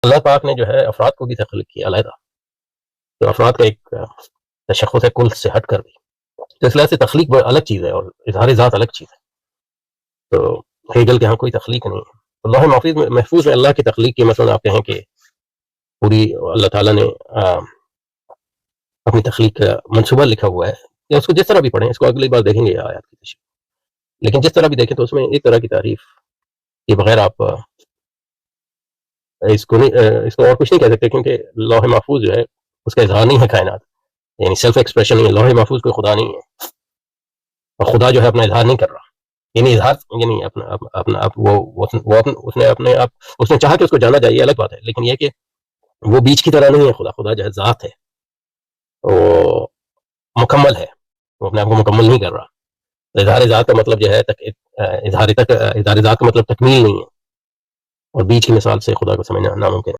اللہ پاک نے جو ہے افراد کو بھی تخلیق کیا علیحدہ، تو افراد کا ایک تشخص ہے کل سے ہٹ کر دی، تو اس لحاظ سے تخلیق الگ چیز ہے اور اظہار ذات الگ چیز ہے. تو ہیگل کے ہاں کوئی تخلیق نہیں ہے. اللہ محفوظ ہے اللہ کی تخلیق کی. مثلا آپ کہیں کہ پوری اللہ تعالیٰ نے اپنی تخلیق کا منصوبہ لکھا ہوا ہے، یا اس کو جس طرح بھی پڑھیں، اس کو اگلی بار دیکھیں گے آیات کی تشریح، لیکن جس طرح بھی دیکھیں تو اس میں ایک طرح کی تعریف کے بغیر آپ اس کو اور کچھ نہیں کہہ سکتے، کیونکہ لوح محفوظ جو ہے اس کا اظہار نہیں ہے کائنات، یعنی سیلف ایکسپریشن نہیں ہے. لوح محفوظ کوئی خدا نہیں ہے، اور خدا جو ہے اپنا اظہار نہیں کر رہا. یعنی اظہار یعنی اپنا اس نے اپنے آپ اس نے چاہا کہ اس کو جانا جائے، یہ الگ بات ہے، لیکن یہ کہ وہ بیچ کی طرح نہیں ہے. خدا جو ہے ذات ہے، وہ مکمل ہے، وہ اپنے آپ کو مکمل نہیں کر رہا. اظہار ذات کا مطلب جو ہے اظہار ذات کا مطلب تکمیل نہیں ہے، اور بیچ کی مثال سے خدا کو سمجھنا ناممکن ہے.